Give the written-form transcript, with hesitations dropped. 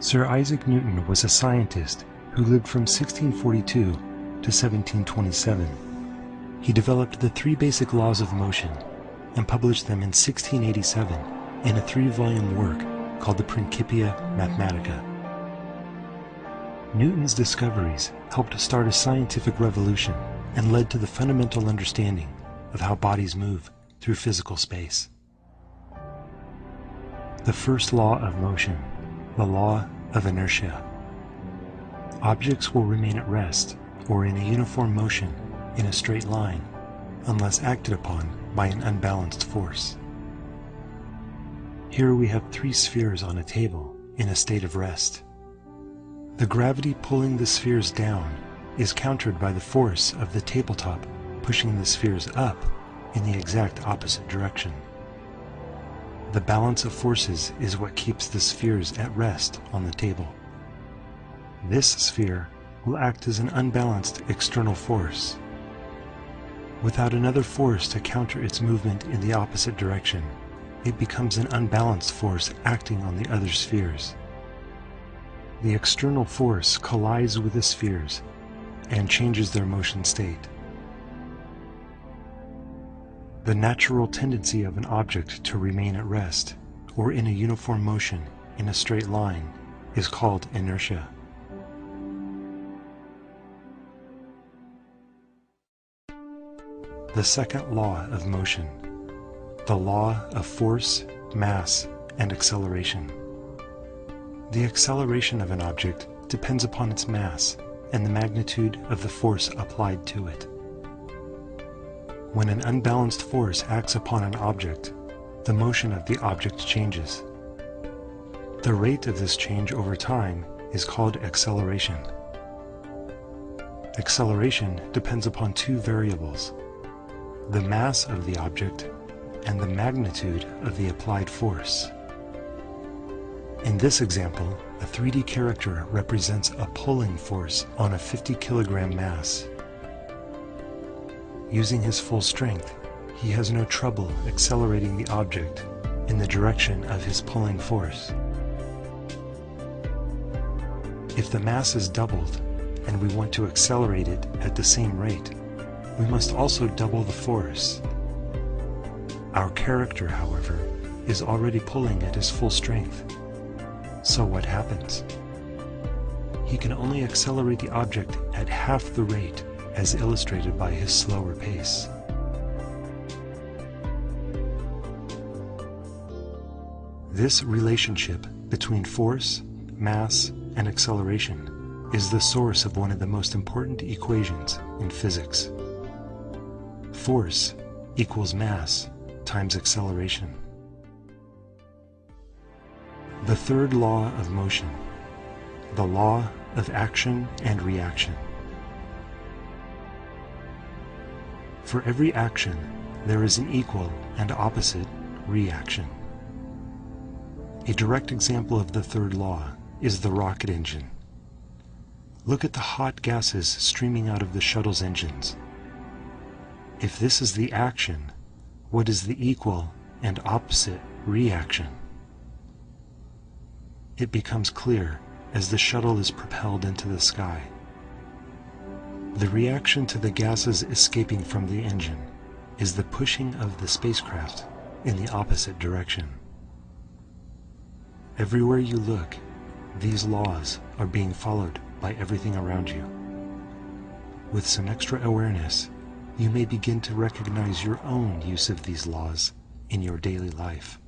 Sir Isaac Newton was a scientist who lived from 1642 to 1727. He developed the three basic laws of motion and published them in 1687 in a 3-volume work called the Principia Mathematica. Newton's discoveries helped start a scientific revolution and led to the fundamental understanding of how bodies move through physical space. The first law of motion, the law of inertia. Objects will remain at rest or in a uniform motion in a straight line unless acted upon by an unbalanced force. Here we have 3 spheres on a table in a state of rest. The gravity pulling the spheres down is countered by the force of the tabletop pushing the spheres up in the exact opposite direction. The balance of forces is what keeps the spheres at rest on the table. This sphere will act as an unbalanced external force. Without another force to counter its movement in the opposite direction, it becomes an unbalanced force acting on the other spheres. The external force collides with the spheres and changes their motion state. The natural tendency of an object to remain at rest or in a uniform motion in a straight line is called inertia. The second law of motion, the law of force, mass, and acceleration. The acceleration of an object depends upon its mass and the magnitude of the force applied to it. When an unbalanced force acts upon an object, the motion of the object changes. The rate of this change over time is called acceleration. Acceleration depends upon 2 variables, the mass of the object and the magnitude of the applied force. In this example, a 3D character represents a pulling force on a 50 kilogram mass. Using his full strength, he has no trouble accelerating the object in the direction of his pulling force. If the mass is doubled and we want to accelerate it at the same rate, we must also double the force. Our character, however, is already pulling at his full strength. So what happens? He can only accelerate the object at half the rate as illustrated by his slower pace. This relationship between force, mass, and acceleration is the source of one of the most important equations in physics. Force equals mass times acceleration. The third law of motion, the law of action and reaction. For every action, there is an equal and opposite reaction. A direct example of the third law is the rocket engine. Look at the hot gases streaming out of the shuttle's engines. If this is the action, what is the equal and opposite reaction? It becomes clear as the shuttle is propelled into the sky. The reaction to the gases escaping from the engine is the pushing of the spacecraft in the opposite direction. Everywhere you look, these laws are being followed by everything around you. With some extra awareness, you may begin to recognize your own use of these laws in your daily life.